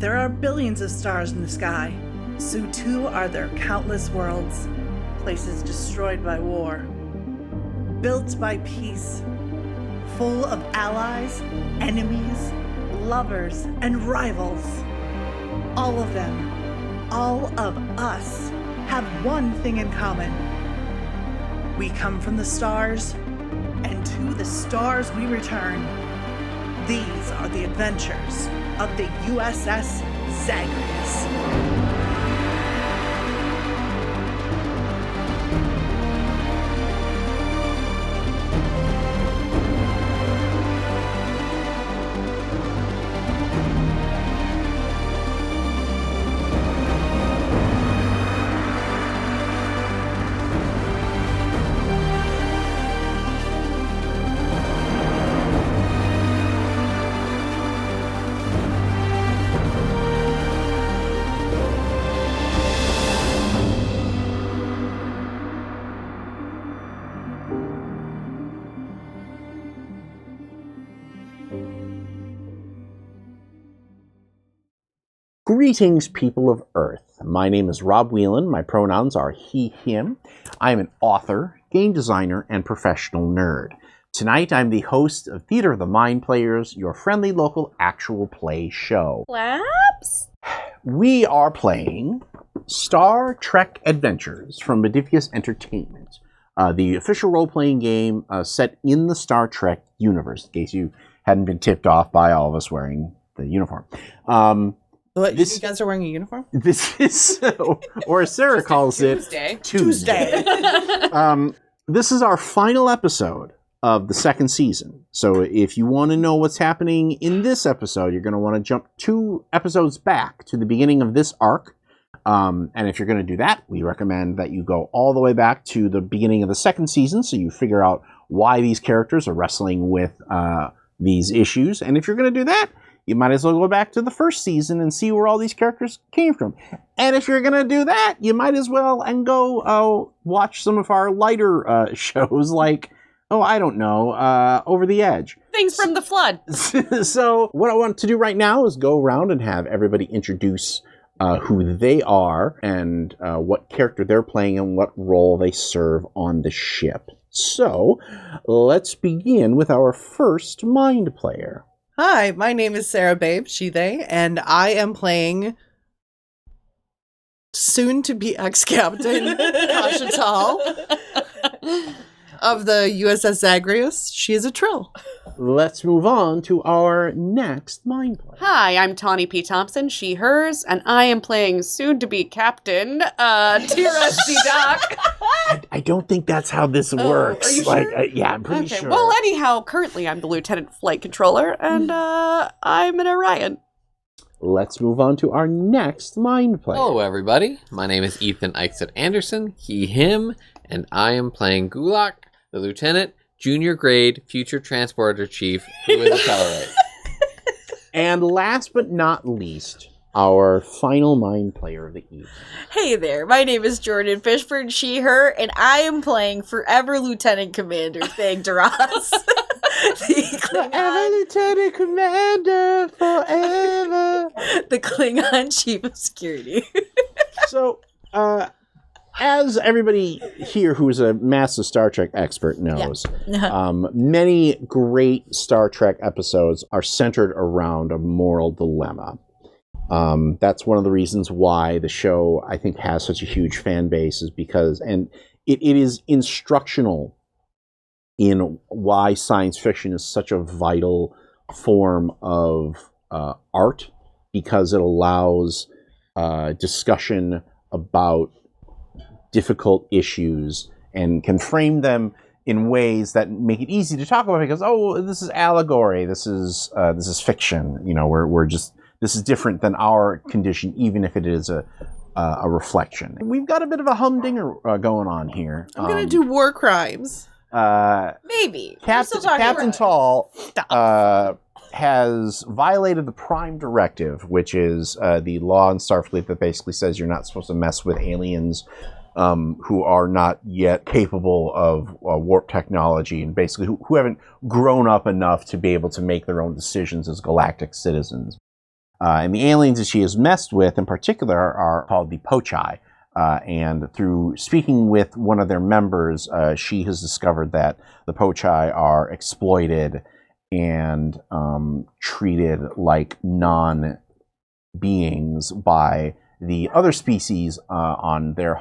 There are billions of stars in the sky, so too are there countless worlds, places destroyed by war, built by peace, full of allies, enemies, lovers, and rivals. All of them, all of us, have one thing in common. We come from the stars, and to the stars we return. These are the adventures of the USS Zagreus. Greetings, people of Earth. My name is Rob Whelan. My pronouns are he, him. I am an author, game designer, and professional nerd. Tonight, I'm the host of Theater of the Mind Players, your friendly local actual play show. Claps? We are playing Star Trek Adventures from Modifius Entertainment, the official role-playing game set in the Star Trek universe, in case you hadn't been tipped off by all of us wearing the uniform. What, you guys are wearing a uniform? This is, or as Sarah calls Tuesday. it, Tuesday. This is our final episode of the second season. So if you want to know what's happening in this episode, you're going to want to jump 2 episodes back to the beginning of this arc. And if you're going to do that, we recommend that you go all the way back to the beginning of the second season so you figure out why these characters are wrestling with these issues. And if you're going to do that, you might as well go back to the first season and see where all these characters came from. And if you're going to do that, you might as well and go watch some of our lighter shows like, I don't know, Over the Edge. Things from the Flood. So what I want to do right now is go around and have everybody introduce who they are and what character they're playing and what role they serve on the ship. So let's begin with our first mind player. Hi, my name is Sarah Babe, she, they, and I am playing soon-to-be ex-captain Kasha Tal of the USS Zagreus. She is a Trill. Let's move on to our next mind player. Hi, I'm Tawny P. Thompson, she, hers, and I am playing soon-to-be Captain Tira C. Doc. I don't think that's how this works. Are you sure? Yeah, I'm pretty sure. Well, anyhow, currently I'm the Lieutenant Flight Controller, and I'm an Orion. Let's move on to our next mind player. Hello, everybody. My name is Ethan Eichset Anderson, he, him, and I am playing Gulak, the Lieutenant, Junior Grade, Future Transporter Chief, who is a Tellarite. And last but not least, our final mind player of the evening. Hey there, my name is Jordan Fishburne, she, her, and I am playing Forever Lieutenant Commander Thagdaros. Forever Lieutenant Commander, forever. The Klingon Chief of Security. So, as everybody here who is a massive Star Trek expert knows, many great Star Trek episodes are centered around a moral dilemma. That's one of the reasons why the show, I think, has such a huge fan base, is because, and it is instructional in why science fiction is such a vital form of art, because it allows discussion about difficult issues and can frame them in ways that make it easy to talk about, because, this is allegory, this is fiction, we're just, this is different than our condition, even if it is a reflection. We've got a bit of a humdinger going on here. I'm going to do war crimes. Maybe. Captain Tall has violated the Prime Directive, which is the law in Starfleet that basically says you're not supposed to mess with aliens who are not yet capable of warp technology, and basically who haven't grown up enough to be able to make their own decisions as galactic citizens. And the aliens that she has messed with, in particular, are called the Pochai. And through speaking with one of their members, she has discovered that the Pochai are exploited and treated like non-beings by the other species on their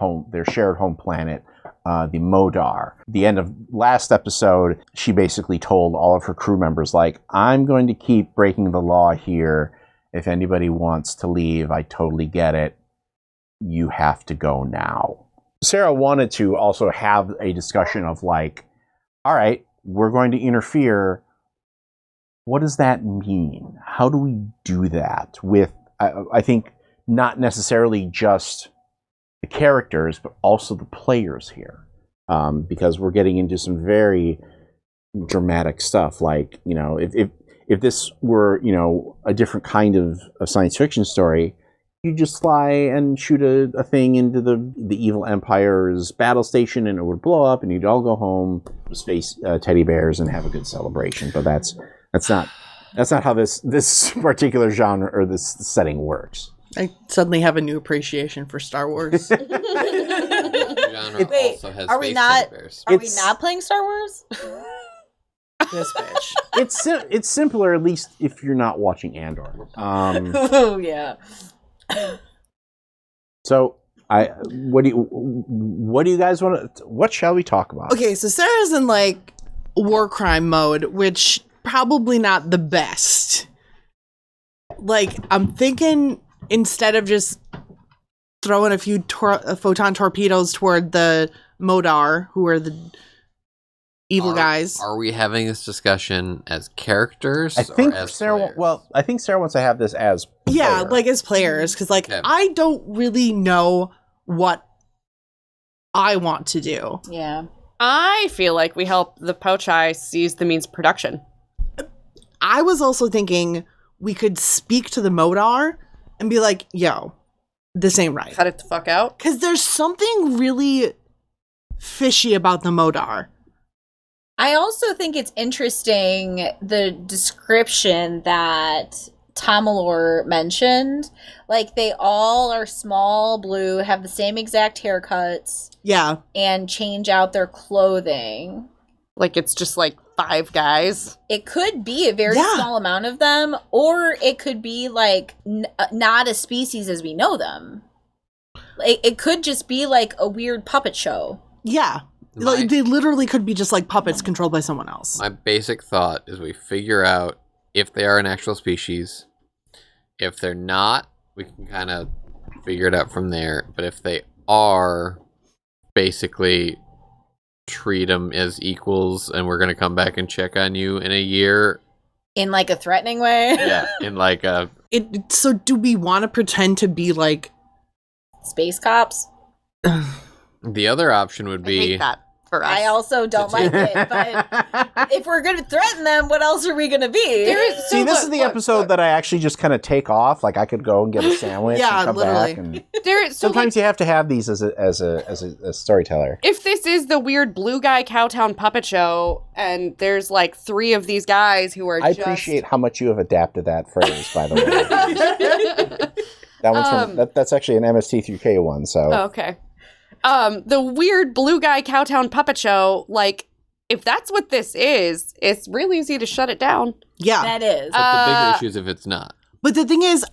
shared home planet, the Modar. The end of last episode, she basically told all of her crew members, like, I'm going to keep breaking the law here. If anybody wants to leave, I totally get it. You have to go now. Sarah wanted to also have a discussion of like, all right, we're going to interfere. What does that mean? How do we do that with, I think, not necessarily just the characters, but also the players here? Because we're getting into some very dramatic stuff. Like, you know, if this were, you know, a different kind of a science fiction story, you just fly and shoot a thing into the evil empire's battle station, and it would blow up, and you'd all go home, space teddy bears, and have a good celebration. But that's not how this particular genre or this setting works. I suddenly have a new appreciation for Star Wars. Genre Wait, also has are we space not? teddy bears. Are we not playing Star Wars? This bitch. It's simpler, at least if you're not watching Andor. Oh yeah. So what do you guys want to? What shall we talk about? Okay, so Sarah's in like war crime mode, which probably not the best. Like, I'm thinking instead of just throwing a few photon torpedoes toward the Modar, who are the evil guys. Are we having this discussion as characters I think or as Sarah. players? Well, I think Sarah wants to have this as Yeah, player. like as players, because like Okay. I don't really know what I want to do. Yeah. I feel like we help the Pochai seize the means of production. I was also thinking we could speak to the Modar and be like, yo, this ain't right. Cut it the fuck out. Because there's something really fishy about the Modar. I also think it's interesting the description that Tomalor mentioned. Like, they all are small, blue, have the same exact haircuts, Yeah. and change out their clothing. Like, it's just like 5 guys. It could be a very Yeah. small amount of them, or it could be like not a species as we know them. It could just be like a weird puppet show. Yeah. Like, they literally could be just like puppets controlled by someone else. My basic thought is we figure out if they are an actual species. If they're not, we can kind of figure it out from there. But if they are, basically treat them as equals, and we're going to come back and check on you in a year. In like a threatening way. Yeah, in like a... So do we want to pretend to be like... Space cops. The other option would I be... hate that for us. I also don't like it, but if we're going to threaten them, what else are we going to be? See, this is the episode that I actually just kind of take off. Like, I could go and get a sandwich Yeah, and come literally. back. And So sometimes you have to have these as a storyteller. if this is the weird blue guy Cowtown puppet show, and there's like 3 of these guys who are I just... appreciate how much you have adapted that phrase, by the way. That one's from that's actually an MST3K one. So Oh, okay. The weird blue guy Cowtown puppet show, like, if that's what this is, it's really easy to shut it down. Yeah. That is. But the bigger issue is if it's not. But the thing is,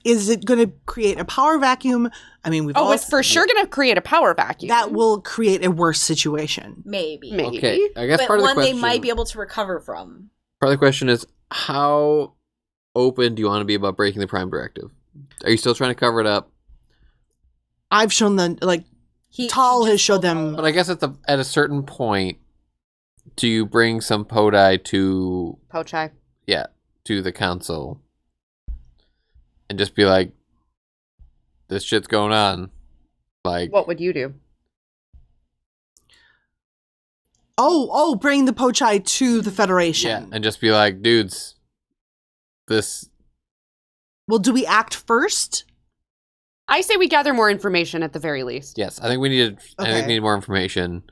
is it going to create a power vacuum? I mean, we've all... It's for sure going to create a power vacuum. That will create a worse situation. Maybe. Maybe. Okay, I guess But part of the one question... they might be able to recover from. Part of the question is, how open do you want to be about breaking the Prime Directive? Are you still trying to cover it up? I've shown them, like, Tal has showed them... But I guess at a certain point, do you bring some Podai to... Pochai. Yeah, to the council. And just be like, this shit's going on. Like... What would you do? Bring the Pochai to the Federation. Yeah, and just be like, dudes, this... Well, do we act first? I say we gather more information at the very least. Yes, I think we need Okay. more information.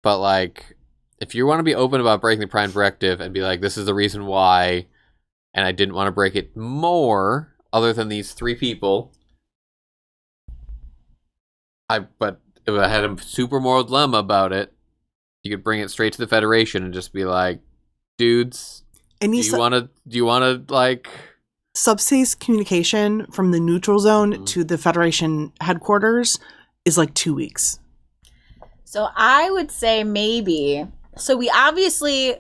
But like, if you want to be open about breaking the Prime Directive and be like, this is the reason why, and I didn't want to break it more, other than these 3 people. But if I had a super moral dilemma about it, you could bring it straight to the Federation and just be like, dudes, do you want to like subspace communication from the neutral zone to the Federation headquarters is like 2 weeks. So I would say maybe. So we obviously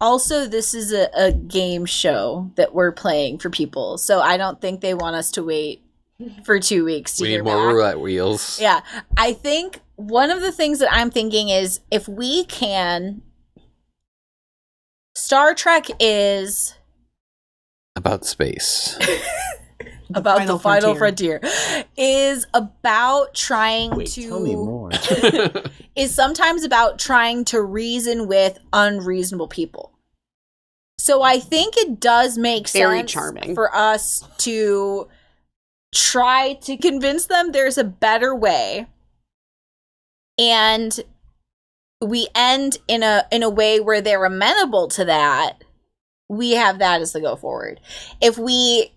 also, this is a game show that we're playing for people. So I don't think they want us to wait for 2 weeks to we hear need more back. roulette wheels. Yeah. I think one of the things that I'm thinking is if we can, Star Trek is About space. about the final frontier is about trying Wait, to tell me more. is sometimes about trying to reason with unreasonable people. So I think it does make Very sense charming. for us to try to convince them there's a better way. And we end in a way where they're amenable to that. We have that as the go forward. If we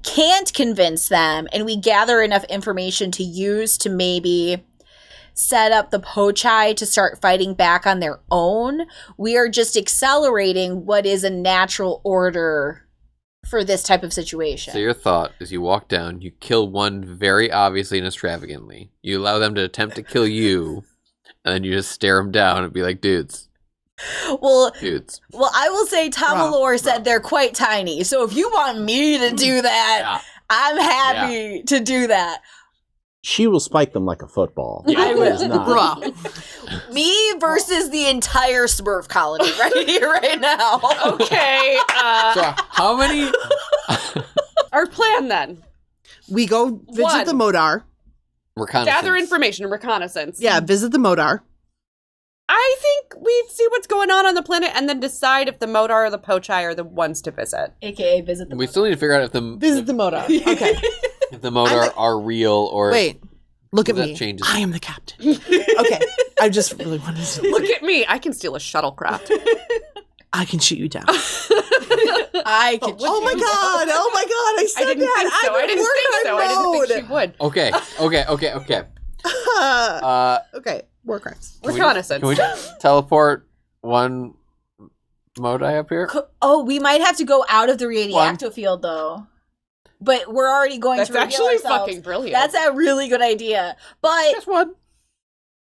can't convince them and we gather enough information to use to maybe set up the Pochai to start fighting back on their own, we are just accelerating what is a natural order for this type of situation. So your thought is you walk down, you kill one very obviously and extravagantly. You allow them to attempt to kill you, and then you just stare them down and be like, dudes. Well, I will say Tamalor said they're quite tiny. So if you want me to do that, Yeah. I'm happy to do that. She will spike them like a football. I It is will. not. Bruh. Me versus the entire Smurf colony right here, right now. Okay. So how many? Our plan then. We go visit One. the Modar. Reconnaissance. Gather information, reconnaissance. Yeah, visit the Modar. I think we'd see what's going on the planet and then decide if the Modar or the Pochai are the ones to visit. AKA visit the We still need to figure out if the Visit the Modar. Okay. if the Modar are real or Wait. Look at That me. changes. I am the captain. Okay. I just really wanted to. Look at me. I can steal a shuttlecraft. I can shoot you down. I could. Oh my god! Oh my god! I said I didn't that. think so. I didn't think she would. Okay. Okay. War crimes. Reconnaissance. Can we teleport one Modai up here? Oh, we might have to go out of the radioactive field though. But we're already going That's to reveal actually ourselves. fucking brilliant. That's a really good idea. But Just one.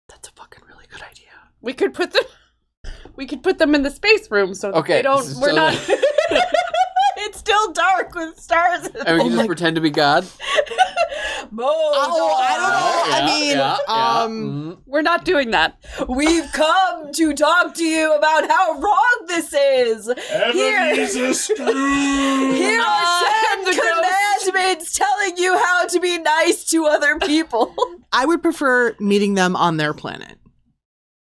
That's a fucking really good idea. We could put them in the space room so that Okay, they don't. this is We're so- not. it's still dark with stars. And we can just pretend to be God. Oh, I don't know. I mean, Mhm. We're not doing that. We've come to talk to you about how wrong this is. Here are 10 commandments telling you how to be nice to other people. I would prefer meeting them on their planet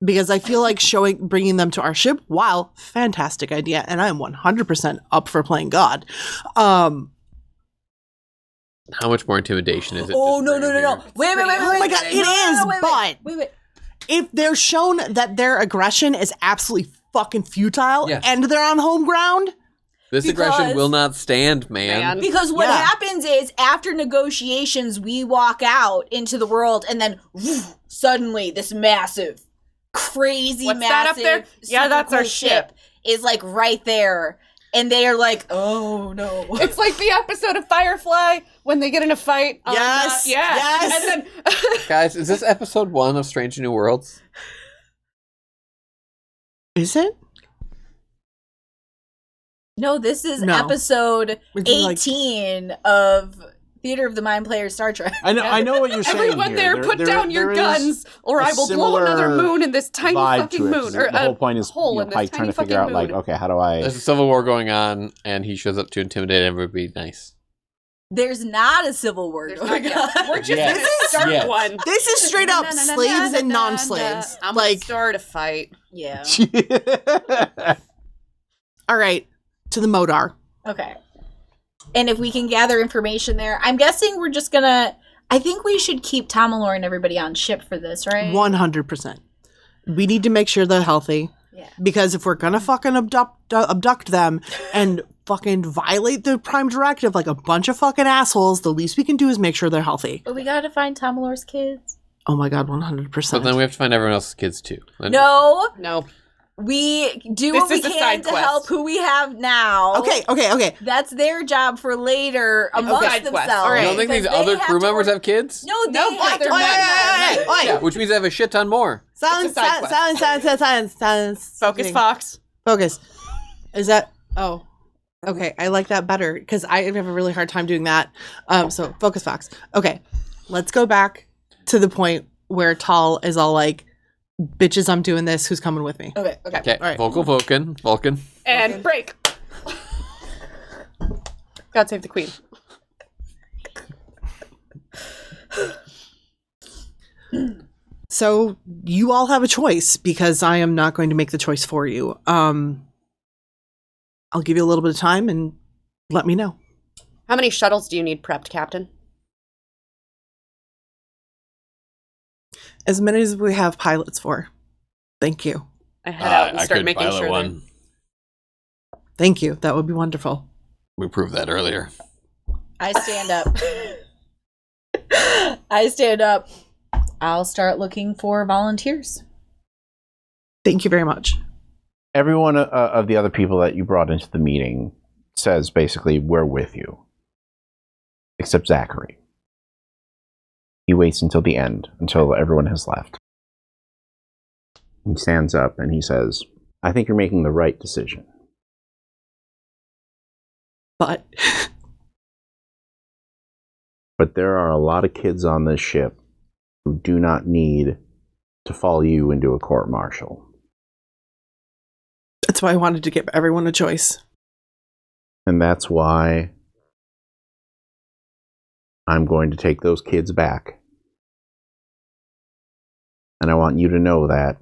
because I feel like bringing them to our ship. Wow, fantastic idea, and I am 100% up for playing God. How much more intimidation is it? Oh, just no. bring them here? Wait. Oh my God, it is, but- Wait. If they're shown that their aggression is absolutely fucking futile Yes. and they're on home ground, This aggression will not stand, man. Because what Yeah. happens is after negotiations, we walk out into the world and then woof, suddenly this massive, crazy, What's that up massive, there? Yeah, super that's our cool ship. is like right there. And they are like, oh no. It's like the episode of Firefly when they get in a fight. Yes, yeah. yes. And then Guys, is this episode 1 of Strange New Worlds? is it? No, this is No. episode Which is like- 18 of Theater of the Mind Player Star Trek. I know what you're saying. everyone here. there, put down your is guns, or a I will blow another similar moon in this tiny vibe fucking to it, moon, 'cause or the whole point is hole in this Pike trying tiny to figure fucking out like, moon. okay, how do I? There's a civil war going on, and he shows up to intimidate everybody. Nice. There's not a civil war There's going not yet. on. We're just Yes. gonna start Yes. one. This is straight up slaves and non-slaves. I'm Like, gonna start a fight. Yeah. all right, to the Modar. Okay. And if we can gather information there, I'm guessing we're just gonna. I think we should keep Tamalor and everybody on ship for this, right? 100%. We need to make sure they're healthy. Yeah. Because if we're gonna fucking abduct them and fucking violate the Prime Directive like a bunch of fucking assholes, the least we can do is make sure they're healthy. But we gotta find Tamalor's kids. Oh my god, 100%. But then we have to find everyone else's kids too. No, No. we do This what we is a can side to quest. help who we have now. Okay. That's their job for later amongst side quest. themselves. All right. You don't think these Because they other crew have to members work- have kids? No, they No, have they're to not. work- Yeah, which means they have a shit ton more. Silence. Focus, Fox. Focus. Is that... Oh. Okay, I like that better, because I have a really hard time doing that. So, focus, Fox. Okay, let's go back to the point where Tal is all like, bitches, I'm doing this, who's coming with me? Okay. Okay, All right. Vulcan. And break. God save the queen. So, you all have a choice, because I am not going to make the choice for you. I'll give you a little bit of time, and let me know. How many shuttles do you need prepped, Captain? As many as we have pilots for. Thank you. I head out and start making sure one. Thank you. That would be wonderful. We proved that earlier. I stand up. I'll start looking for volunteers. Thank you very much. Every one of the other people that you brought into the meeting says basically, we're with you. Except Zachary. He waits until the end, until everyone has left. He stands up and he says, I think you're making the right decision. But there are a lot of kids on this ship who do not need to follow you into a court-martial. that's why I wanted to give everyone a choice. And that's why I'm going to take those kids back. And I want you to know that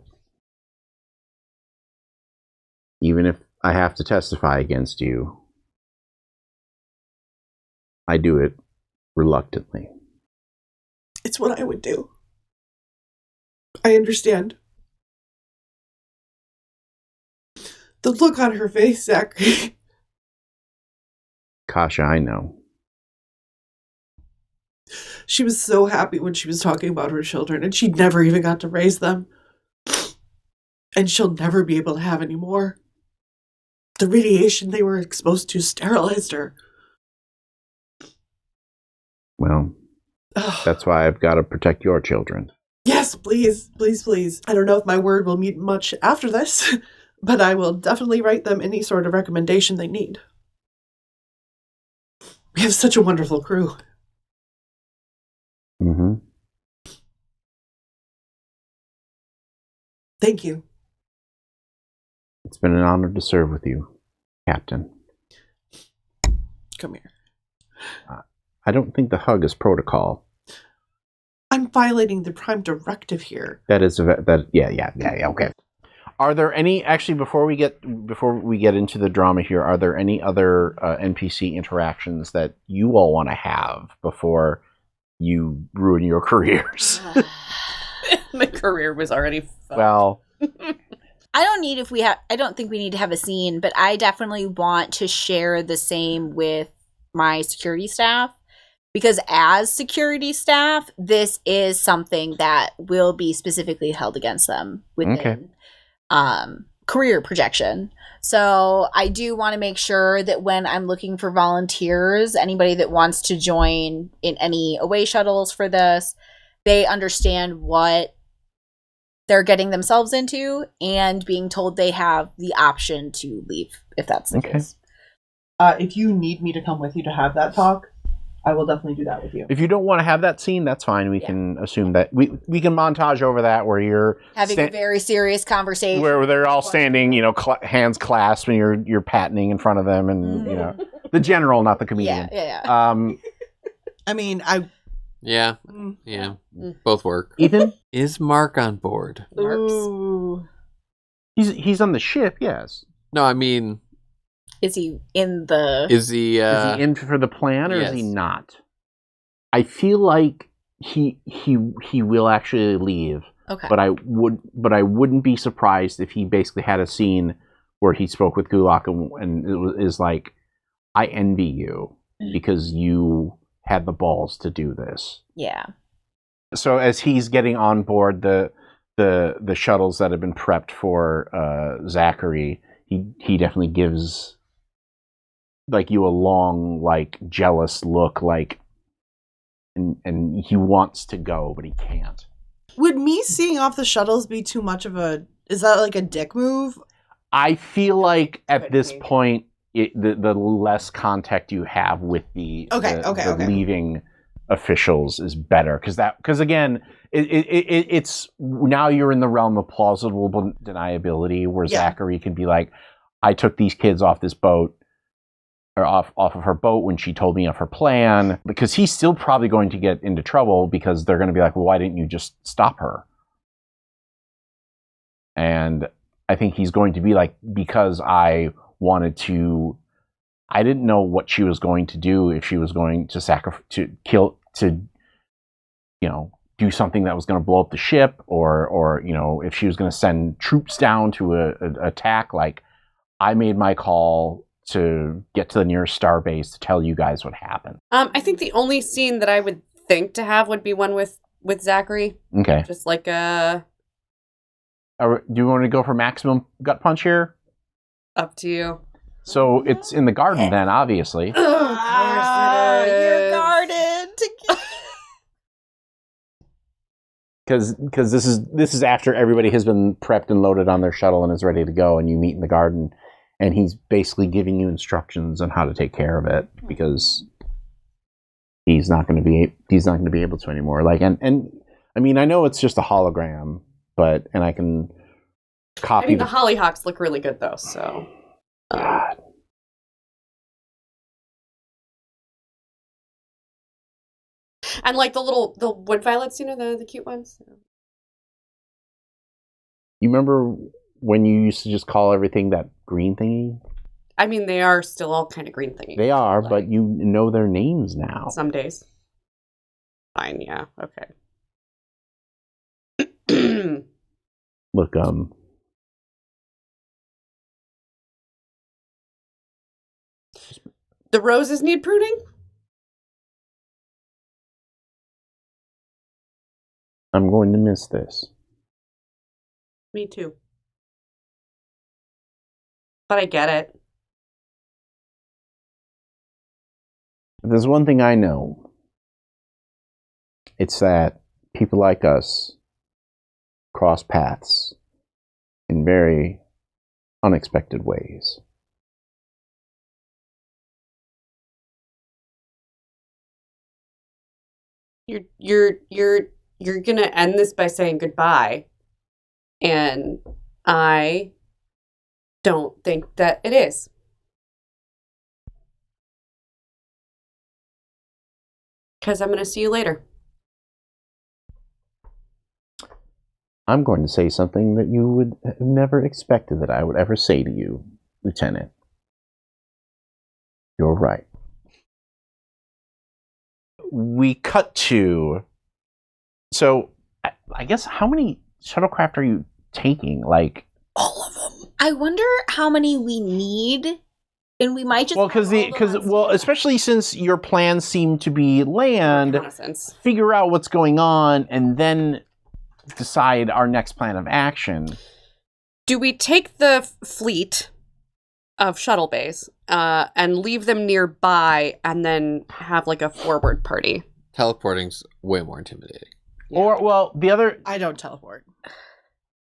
even if I have to testify against you, I do it reluctantly. It's what I would do. I understand. The look on her face, Zachary. Kasha, I know. She was so happy when she was talking about her children, and she never even got to raise them. And she'll never be able to have any more. The radiation they were exposed to sterilized her. Well, Ugh. that's why I've got to protect your children. Yes, please, please, please. I don't know if my word will mean much after this, but I will definitely write them any sort of recommendation they need. We have such a wonderful crew. Mm-hmm. Thank you. It's been an honor to serve with you, Captain. Come here. I don't think the hug is protocol. I'm violating the Prime Directive here. That is yeah, okay. Are there any actually before we get into the drama here? Are there any other NPC interactions that you all want to have before you ruin your careers? My career was already fucked. Well, I don't think we need to have a scene, but I definitely want to share the same with my security staff. Because as security staff, this is something that will be specifically held against them within career projection. So I do want to make sure that when I'm looking for volunteers, anybody that wants to join in any away shuttles for this, they understand what they're getting themselves into and being told they have the option to leave if that's the case. If you need me to come with you to have that talk, I will definitely do that with you. if you don't want to have that scene, that's fine. We can assume that we can montage over that where you're Having a very serious conversation. where they're all standing, hands clasped, and you're patenting in front of them, and the general, not the comedian. Yeah. I mean, Yeah, both work. Ethan, Is Mark on board? Marps. he's on the ship. Yes. No, I mean, Is he in the... is he? Is he in for the plan, or is he yes. not? I feel like he will actually leave, Okay. But I wouldn't be surprised if he basically had a scene where he spoke with Gulak and it is like, I envy you because you had the balls to do this. Yeah. So as he's getting on board the shuttles that have been prepped for Zachary, he definitely gives like you a long, like jealous look, like, and he wants to go but he can't. Would me seeing off the shuttles be too much of a? Is that like a dick move? I feel like at Could this be. point, the less contact you have with the leaving officials is better because again, it's now you're in the realm of plausible deniability where Zachary can be like, I took these kids off this boat or off of her boat when she told me of her plan, because he's still probably going to get into trouble because they're going to be like, well, why didn't you just stop her? And I think he's going to be like, because I didn't know what she was going to do, if she was going to do something that was going to blow up the ship, or if she was going to send troops down to attack. Like, I made my call to get to the nearest star base to tell you guys what happened. I think the only scene that I would think to have would be one with Zachary. Okay. Just like a... Do you want to go for maximum gut punch here? Up to you. So it's in the garden then, obviously. Of course it You're is. guarded. Because this is after everybody has been prepped and loaded on their shuttle and is ready to go, and you meet in the garden, and he's basically giving you instructions on how to take care of it because he's not going to be able to anymore. Like, and I mean, I know it's just a hologram, and I can copy. I mean, the hollyhocks look really good though. So. God. And like the wood violets, the cute ones. You remember when you used to just call everything that green thingy? I mean, they are still all kind of green thingy. They are, like, but you know their names now. some days. Fine, yeah, okay. Look, The roses need pruning? I'm going to miss this. Me too. But I get it. If there's one thing I know, it's that people like us cross paths in very unexpected ways. You're gonna end this by saying goodbye, and I don't think that it is. Because I'm gonna see you later. I'm going to say something that you would have never expected that I would ever say to you, Lieutenant. You're right. We cut to... So, I guess, how many shuttlecraft are you taking? Like... All of them. I wonder how many we need, and we might just especially since your plans seem to be land, Reconnaissance. figure out what's going on, and then decide our next plan of action. Do we take the fleet of shuttle bays and leave them nearby, and then have like a forward party? Teleporting's way more intimidating. Or, well, the other... I don't teleport.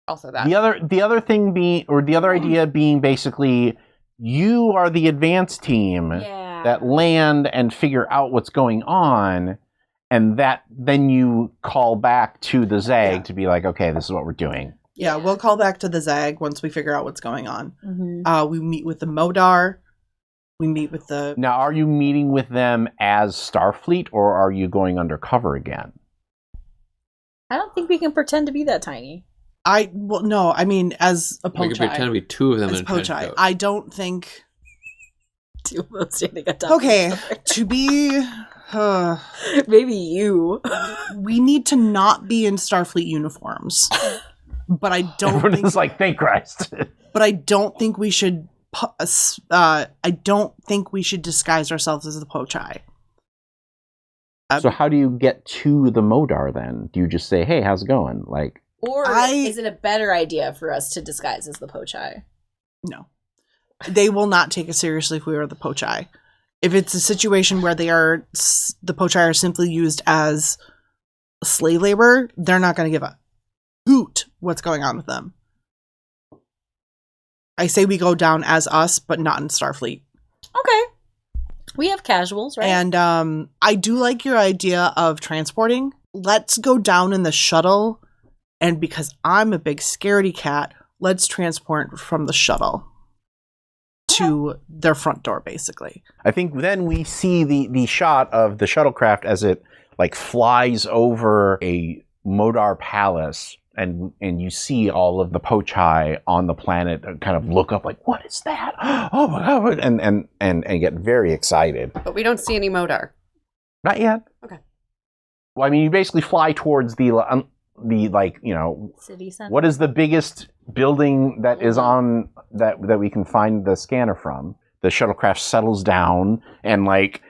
Also that. The other thing being, or the other idea being basically, you are the advance team that land and figure out what's going on, and that then you call back to the Zag to be like, okay, this is what we're doing. Yeah, we'll call back to the Zag once we figure out what's going on. Mm-hmm. We meet with the Modar. We meet with the... Now, are you meeting with them as Starfleet, or are you going undercover again? I don't think we can pretend to be that tiny. No, I mean, as a We could Pochai. pretend to be two of them As in a trench Pochai. coat. I don't think... Two of them standing on top. Okay, to be... Maybe you. we need to not be in Starfleet uniforms. But I don't Everyone think... is like, thank Christ. But I don't think we should... I don't think we should disguise ourselves as the Pochai. So how do you get to the Modar then? Do you just say, hey, how's it going? Like, Or is it a better idea for us to disguise as the Pochai? No. They will not take us seriously if we are the Pochai. If it's a situation where the Pochai are simply used as slave labor, they're not going to give a hoot what's going on with them. I say we go down as us, but not in Starfleet. Okay. We have casuals, right? And I do like your idea of transporting. Let's go down in the shuttle, and because I'm a big scaredy cat, let's transport from the shuttle to their front door, basically. I think then we see the shot of the shuttlecraft as it like flies over a Modar palace, and you see all of the Pochai on the planet kind of look up like, what is that? Oh my god! And get very excited. But we don't see any Modar. Not yet. Okay. Well, I mean, you basically fly towards the like, you know, City center. what is the biggest building that is on that we can find the scanner from? The shuttlecraft settles down, and like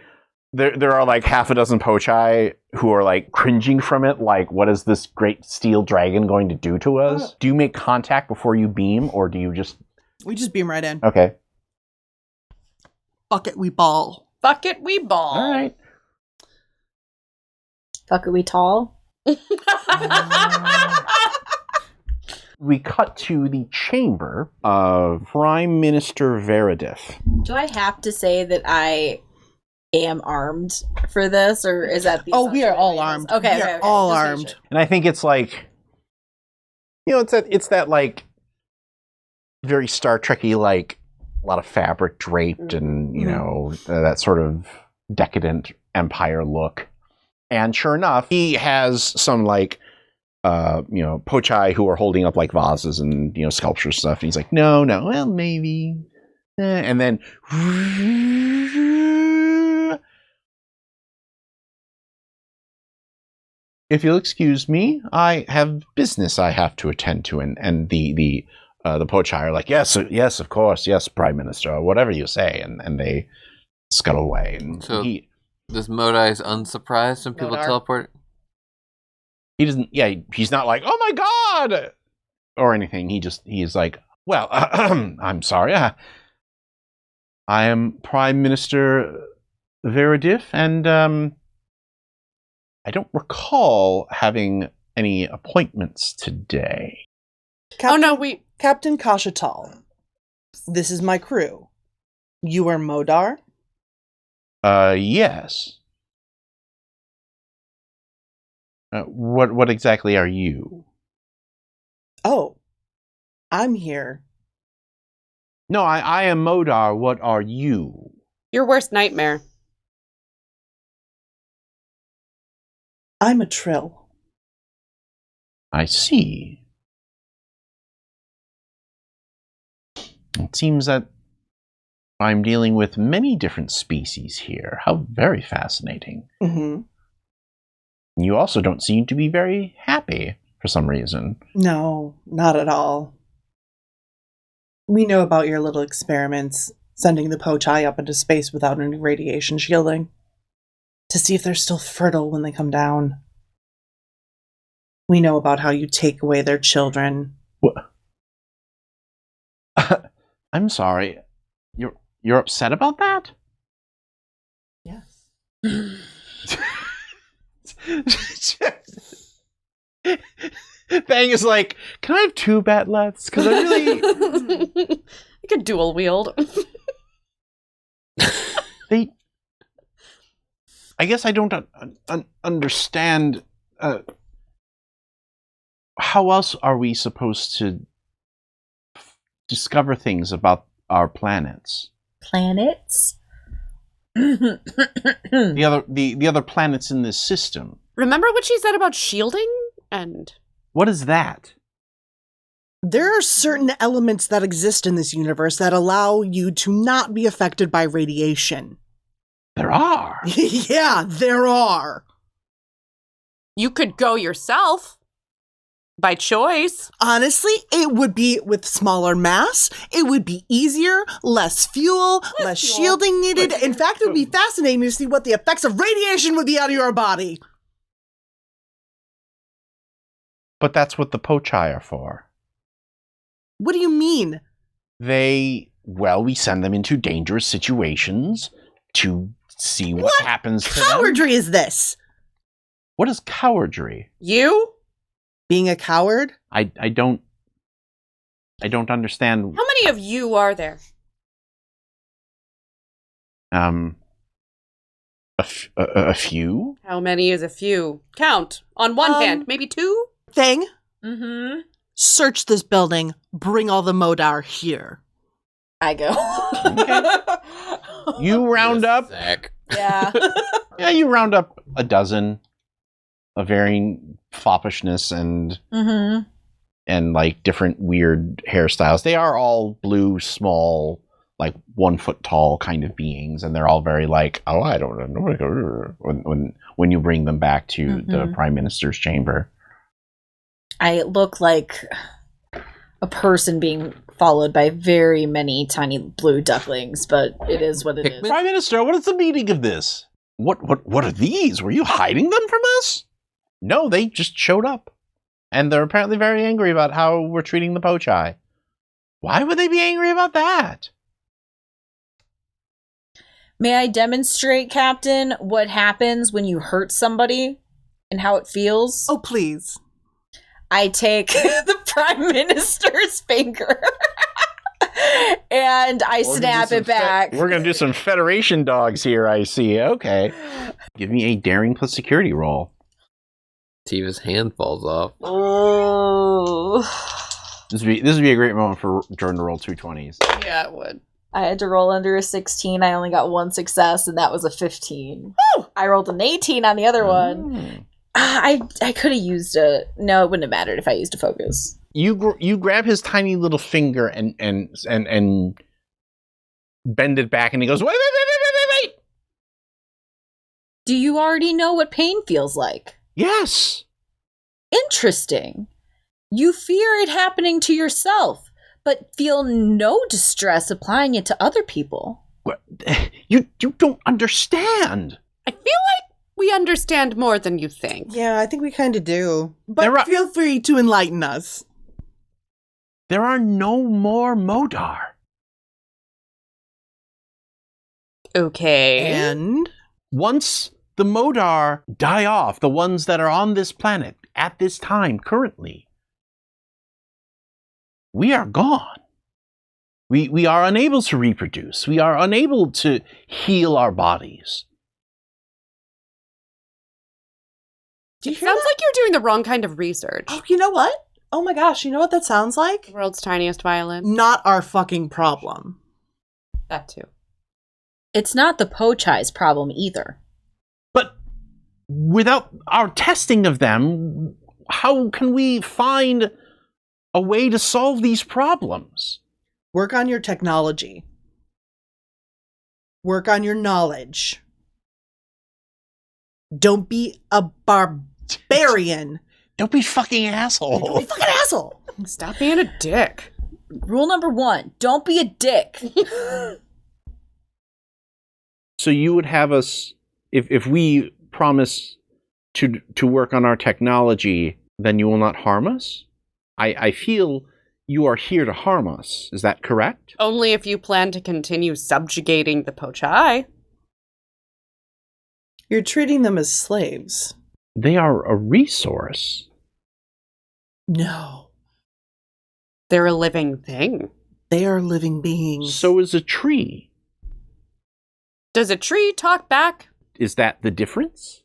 there are like half a dozen Pochai who are like cringing from it, like, what is this great steel dragon going to do to us? Do you make contact before you beam, or do you just... We just beam right in. Okay. Bucket, we ball. Bucket we ball. All right. Fuck, are we tall? We cut to the chamber of Prime Minister Veridith. Do I have to say that I am armed for this, or is that the Oh, we are assumption all I made? armed. Okay, We okay, are okay. all Just making armed. sure. And I think it's like, you know, it's that like very Star Trek-y, like a lot of fabric draped and, you know, that sort of decadent Empire look. And sure enough, he has some like, you know, Pochai who are holding up like vases and, you know, sculpture stuff. And he's like, no, well, maybe. And then if you'll excuse me, I have business I have to attend to. And the Pochai are like, yes, of course, yes, Prime Minister, or whatever you say. And they scuttle away. And So this Modai is unsurprised when people Modar. teleport? he doesn't, yeah, he's not like, oh my god, or anything. He's like, well, I'm sorry. I am Prime Minister Veridith, and I don't recall having any appointments today. Oh no, we... Captain Kashatal. This is my crew. You are Modar? Yes. What exactly are you? Oh, I'm here. No, I am Modar. What are you? Your worst nightmare. I'm a Trill. I see. It seems that I'm dealing with many different species here. How very fascinating. Mm-hmm. You also don't seem to be very happy for some reason. No, not at all. We know about your little experiments, sending the Pochai up into space without any radiation shielding, to see if they're still fertile when they come down. We know about how you take away their children. What? I'm sorry. You're upset about that? Yes. Bang is like, can I have 2 batleths? Because I really... You could dual wield. I guess I don't understand. How else are we supposed to discover things about our planets? Planets? The other planets in this system. Remember what she said about shielding? And What is that? There are certain elements that exist in this universe that allow you to not be affected by radiation. There are. Yeah, there are. You could go yourself. By choice. Honestly, it would be with smaller mass. It would be easier, less fuel, less shielding needed. In fact, it would be fascinating to see what the effects of radiation would be on your body. But that's what the Pochai are for. What do you mean? We send them into dangerous situations to see what happens to them. Cowardry is this? What is cowardry? You? Being a coward? I don't understand. How many of you are there? A few. How many is a few? Count. On one hand, maybe two? Thing, Mm-hmm. search this building. Bring all the Modar here. I go. You round up. Zach. Yeah. Yeah, you round up a dozen of varying foppishness Mm-hmm. and like different weird hairstyles. They are all blue, small, like 1 foot tall kind of beings, and they're all very like, oh, I don't know, when you bring them back to the Prime Minister's chamber. I look like a person being followed by very many tiny blue ducklings, but it is what it is. Prime Minister, what is the meaning of this? What are these? Were you hiding them from us? No, they just showed up. And they're apparently very angry about how we're treating the Pochai. Why would they be angry about that? May I demonstrate, Captain, what happens when you hurt somebody and how it feels? Oh, please. I take the Prime Minister's finger and I snap it back. We're going to do some Federation dogs here, I see. Okay. Give me a daring plus security roll. Tiva's hand falls off. Oh. This would be a great moment for Jordan to roll 2 20s. Yeah, it would. I had to roll under a 16. I only got one success, and that was a 15. Woo! I rolled an 18 on the other one. I could have used a... No, it wouldn't have mattered if I used a focus. You grab his tiny little finger and bend it back, and he goes, wait. Do you already know what pain feels like? Yes. Interesting. You fear it happening to yourself, but feel no distress applying it to other people. What? You don't understand. I feel like we understand more than you think. Yeah, I think we kind of do. But feel free to enlighten us. There are no more Modar. Okay. And? Once the Modar die off, the ones that are on this planet at this time currently, we are gone. We are unable to reproduce. We are unable to heal our bodies. Do you It hear sounds that? like you're doing the wrong kind of research. Oh, you know what? Oh my gosh, you know what that sounds like? World's tiniest violin. Not our fucking problem. That too. It's not the Pochai's problem either. But without our testing of them, how can we find a way to solve these problems? Work on your technology. Work on your knowledge. Don't be a barbarian. Don't be fucking Don't asshole. be a fucking asshole. Stop being a dick. Rule number 1, don't be a dick. So you would have us, if we promise to work on our technology, then you will not harm us? I feel you are here to harm us. Is that correct? Only if you plan to continue subjugating the Pochai. You're treating them as slaves. They are a resource. No. They're a living thing. They are living beings. So is a tree. Does a tree talk back? Is that the difference?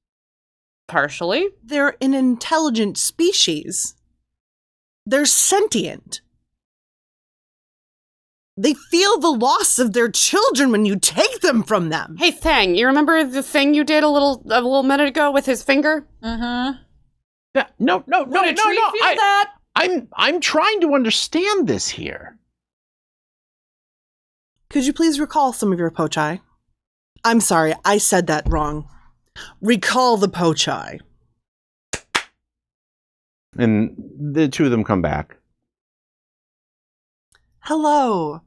Partially. They're an intelligent species. They're sentient. They feel the loss of their children when you take them from them. Hey, Thang, you remember the thing you did a little minute ago with his finger? Mm-hmm. Yeah, no. Would a tree feel that? I'm trying to understand this here. Could you please recall some of your pochai? I'm sorry, I said that wrong. Recall the pochai. And the two of them come back. Hello.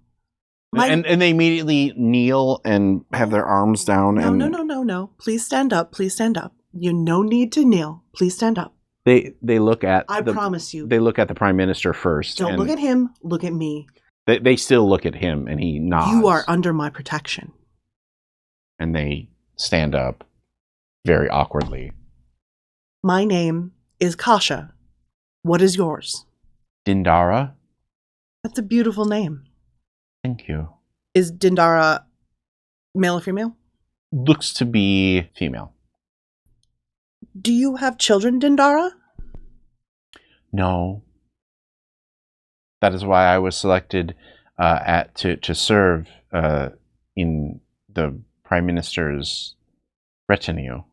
And they immediately kneel and have their arms down. No. Please stand up. Please stand up. You no need to kneel. Please stand up. They look at I promise you. They look at the Prime Minister first. Don't look at him. Look at me. They still look at him, and he nods. You are under my protection. And they stand up very awkwardly. My name is Kasha. What is yours? Dindara. That's a beautiful name. Thank you. Is Dindara male or female? Looks to be female. Do you have children, Dindara? No. That is why I was selected to serve in the Prime Minister's retinue.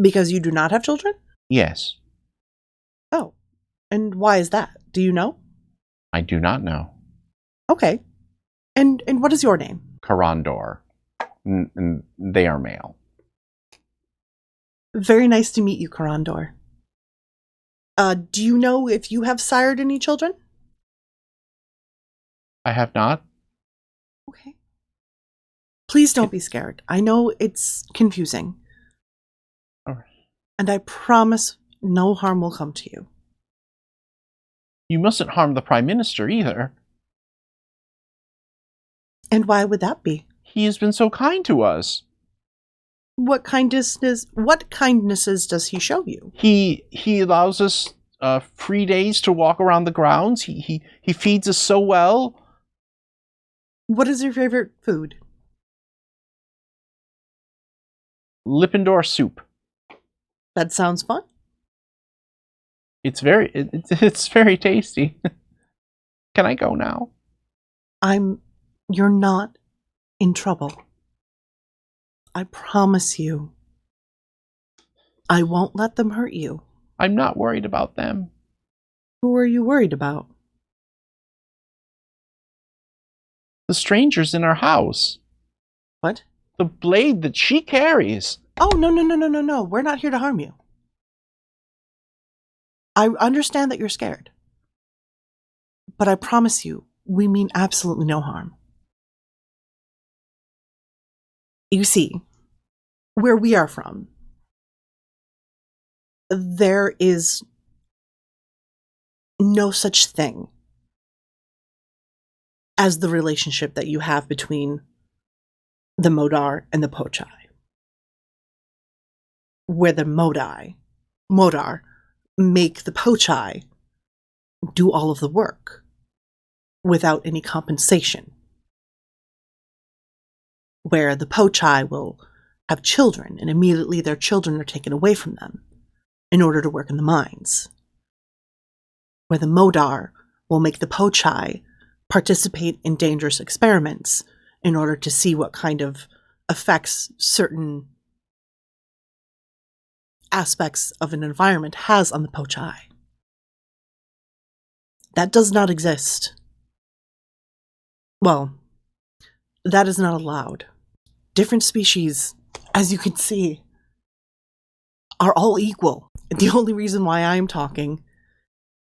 Because you do not have children? Yes. Oh. And why is that? Do you know? I do not know. Okay. And what is your name? Karandor. And they are male. Very nice to meet you, Karandor. Do you know if you have sired any children? I have not. Okay. Please don't be scared. I know it's confusing. All right. And I promise no harm will come to you. You mustn't harm the Prime Minister either. And why would that be? He has been so kind to us. What kindnesses does he show you? He allows us free days to walk around the grounds. He feeds us so well. What is your favorite food? Lipendor soup. That sounds fun. It's very tasty. Can I go now? You're not in trouble. I promise you. I won't let them hurt you. I'm not worried about them. Who are you worried about? The strangers in our house. What? The blade that she carries. Oh, no. We're not here to harm you. I understand that you're scared. But I promise you, we mean absolutely no harm. You see, where we are from, there is no such thing as the relationship that you have between the Modar and the Pochai. Where the Modar make the Pochai do all of the work without any compensation. Where the Pochai will have children, and immediately their children are taken away from them in order to work in the mines. Where the Modar will make the Pochai participate in dangerous experiments in order to see what kind of effects certain aspects of an environment has on the Pochai. That does not exist. Well, that is not allowed. Different species, as you can see, are all equal. The only reason why I'm talking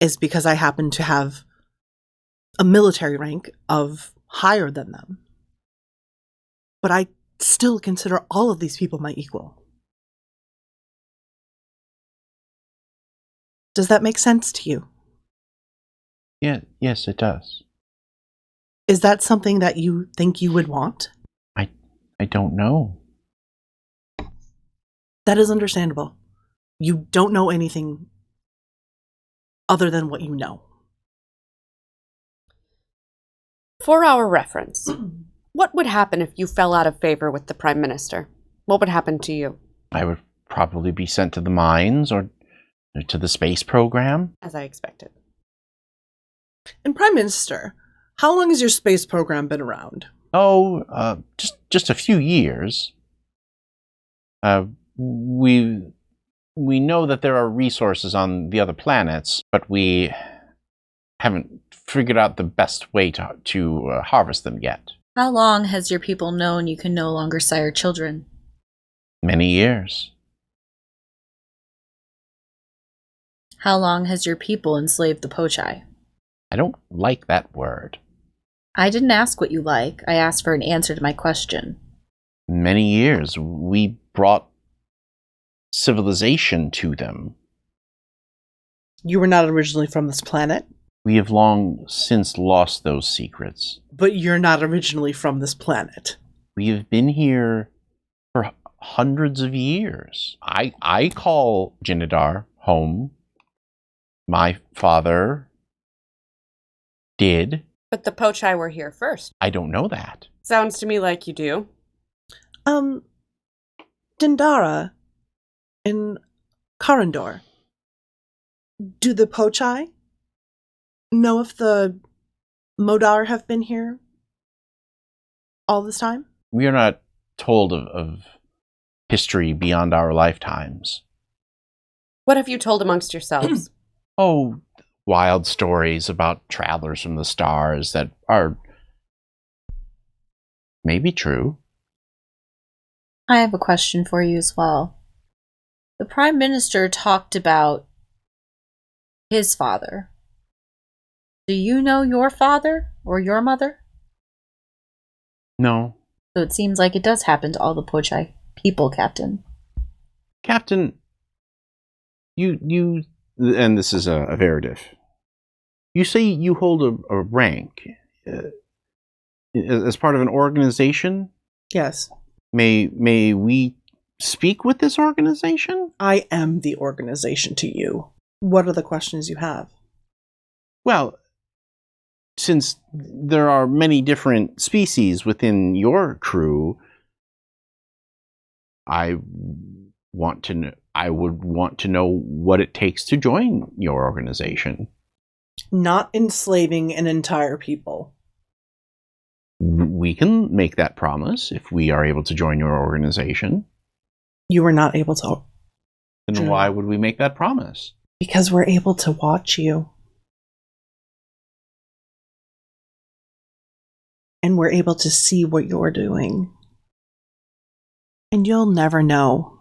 is because I happen to have a military rank of higher than them. But I still consider all of these people my equal. Does that make sense to you? Yeah, yes, it does. Is that something that you think you would want? I don't know. That is understandable. You don't know anything other than what you know. For our reference, what would happen if you fell out of favor with the Prime Minister? What would happen to you? I would probably be sent to the mines or to the space program. As I expected. And Prime Minister, how long has your space program been around? Oh, just a few years. We know that there are resources on the other planets, but we haven't figured out the best way to harvest them yet. How long has your people known you can no longer sire children? Many years. How long has your people enslaved the Pochai? I don't like that word. I didn't ask what you like. I asked for an answer to my question. Many years. We brought civilization to them. You were not originally from this planet, We have long since lost those secrets. but you're not originally from this planet. We have been here for hundreds of years. I call Jinadar home. My father did. But the Pochai were here first. I don't know that. Sounds to me like you do. Dindara in Karandor. Do the Pochai know if the Modar have been here all this time? We are not told of history beyond our lifetimes. What have you told amongst yourselves? Oh, wild stories about travelers from the stars that are maybe true. I have a question for you as well. The Prime Minister talked about his father. Do you know your father or your mother? No. So it seems like it does happen to all the Pochai people, Captain. Captain, you and this is a Veridiff. You say you hold a rank as part of an organization? Yes. May we speak with this organization? I am the organization to you. What are the questions you have? Well, since there are many different species within your crew, I would want to know what it takes to join your organization. Not enslaving an entire people. We can make that promise if we are able to join your organization. You were not able to. Then Sure. why would we make that promise? Because we're able to watch you. And we're able to see what you're doing. And you'll never know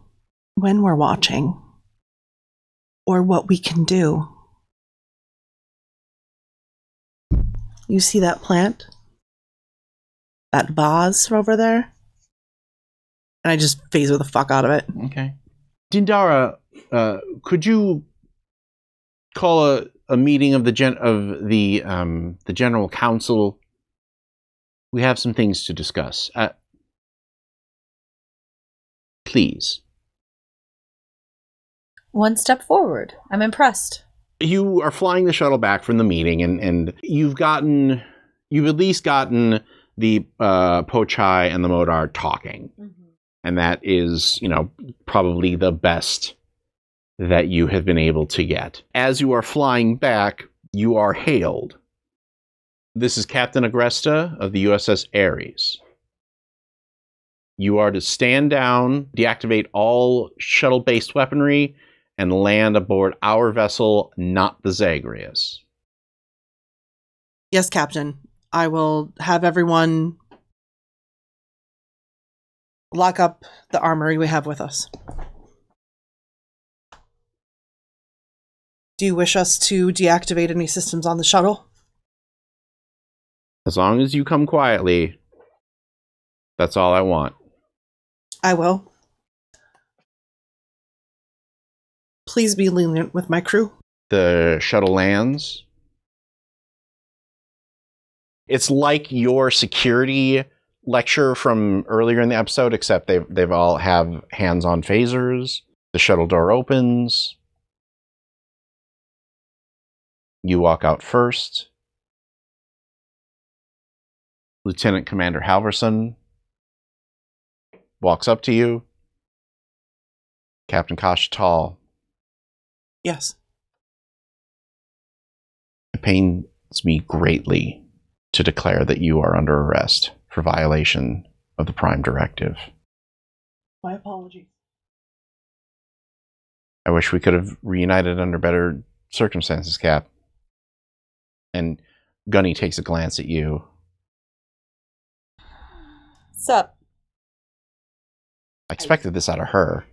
when we're watching or what we can do. You see that plant? That vase over there? And I just phaser the fuck out of it. Okay. Dindara, could you call a meeting of the general council? We have some things to discuss. Please. One step forward. I'm impressed. You are flying the shuttle back from the meeting, and you've at least gotten the Pochai and the Modar talking. Mm-hmm. And that is, probably the best that you have been able to get. As you are flying back, you are hailed. This is Captain Agresta of the USS Ares. You are to stand down, deactivate all shuttle-based weaponry, and land aboard our vessel, not the Zagreus. Yes, Captain. I will have everyone lock up the armory we have with us. Do you wish us to deactivate any systems on the shuttle? As long as you come quietly, that's all I want. I will. Please be lenient with my crew. The shuttle lands. It's like your security lecture from earlier in the episode, except they've all have hands-on phasers. The shuttle door opens. You walk out first. Lieutenant Commander Halverson walks up to you. Captain Kashatal. Yes. It pains me greatly to declare that you are under arrest for violation of the Prime Directive. My apologies. I wish we could have reunited under better circumstances, Cap. And Gunny takes a glance at you. Sup? I expected this out of her.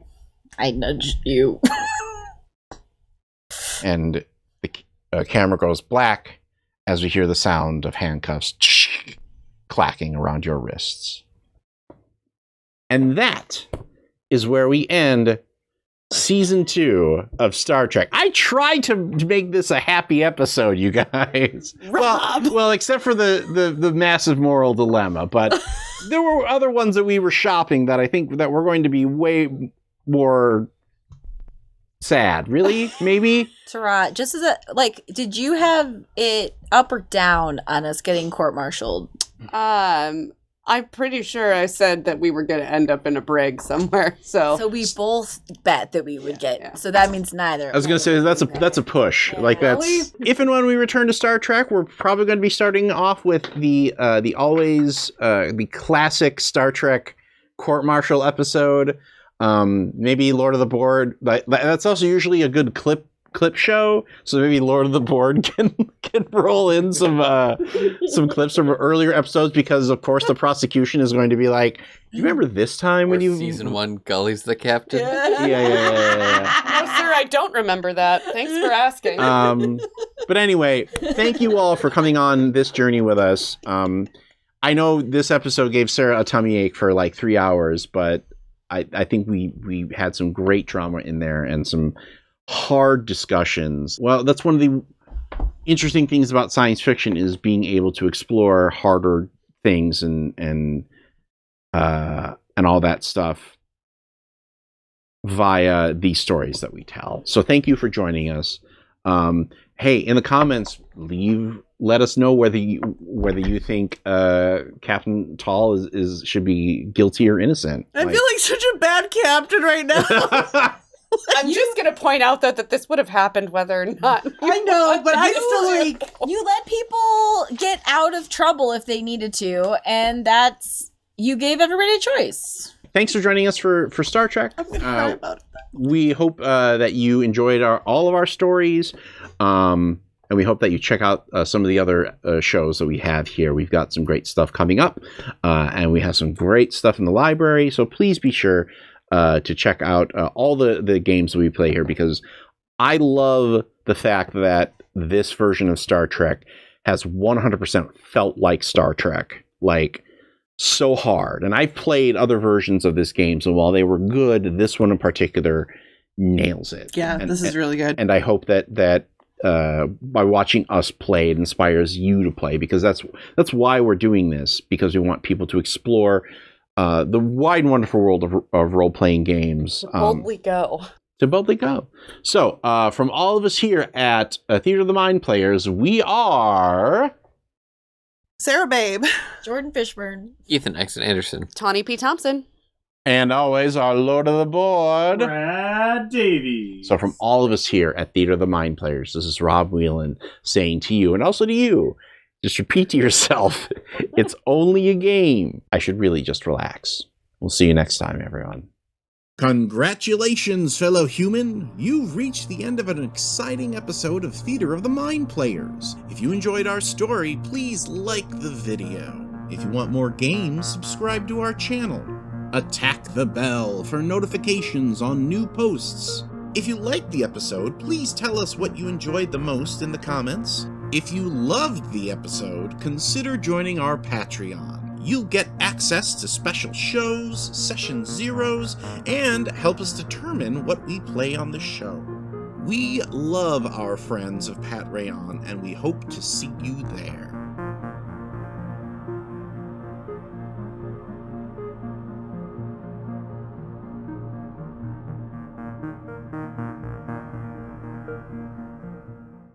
I nudged you. And the camera goes black as we hear the sound of handcuffs clacking around your wrists. And that is where we end season 2 of Star Trek. I tried to make this a happy episode, you guys. Well, except for the massive moral dilemma, but there were other ones that we were shopping that I think that were going to be way more sad. Really? Maybe? Tarat, just as did you have it up or down on us getting court-martialed? I'm pretty sure I said that we were going to end up in a brig somewhere. So we both bet that we would get. Yeah. So that means neither. I was going to say that's a push. Yeah. Like that's if and when we return to Star Trek, we're probably going to be starting off with the classic Star Trek court-martial episode. Maybe Lord of the Board. That's also usually a good clip show, so maybe Lord of the Board can roll in some clips from earlier episodes, because of course the prosecution is going to be like, do you remember this time when you season 1 Gully's the captain? Yeah. No, sir, I don't remember that. Thanks for asking. But anyway, thank you all for coming on this journey with us. I know this episode gave Sarah a tummy ache for like 3 hours, but I think we had some great drama in there and some hard discussions. Well, that's one of the interesting things about science fiction, is being able to explore harder things and all that stuff via these stories that we tell. So thank you for joining us. Hey, in the comments, let us know whether you think Captain Tall should be guilty or innocent. I feel like such a bad captain right now. I'm just going to point out that this would have happened whether or not. I know, but I still like... You let people get out of trouble if they needed to, and you gave everybody a choice. Thanks for joining us for Star Trek. I'm going to cry about it. We hope that you enjoyed all of our stories, and we hope that you check out some of the other shows that we have here. We've got some great stuff coming up, and we have some great stuff in the library, so please be sure to check out all the games that we play here, because I love the fact that this version of Star Trek has 100% felt like Star Trek, like so hard. And I've played other versions of this game, so while they were good, this one in particular nails it. Yeah, this is really good. And I hope that by watching us play, it inspires you to play, because that's why we're doing this, because we want people to explore the wide and wonderful world of role-playing games. Boldly go. To boldly go. So, from all of us here at Theater of the Mind Players, we are... Sarah Babe. Jordan Fishburne. Ethan Exton Anderson. Tawny P. Thompson. And always our Lord of the Board, Brad Davies. So from all of us here at Theater of the Mind Players, this is Rob Whelan saying to you, and also to you, just repeat to yourself, it's only a game. I should really just relax. We'll see you next time, everyone. Congratulations, fellow human! You've reached the end of an exciting episode of Theater of the Mind Players. If you enjoyed our story, please like the video. If you want more games, subscribe to our channel. Attack the bell for notifications on new posts. If you liked the episode, please tell us what you enjoyed the most in the comments. If you loved the episode, consider joining our Patreon. You'll get access to special shows, session zeros, and help us determine what we play on the show. We love our friends of Pat Rayon, and we hope to see you there.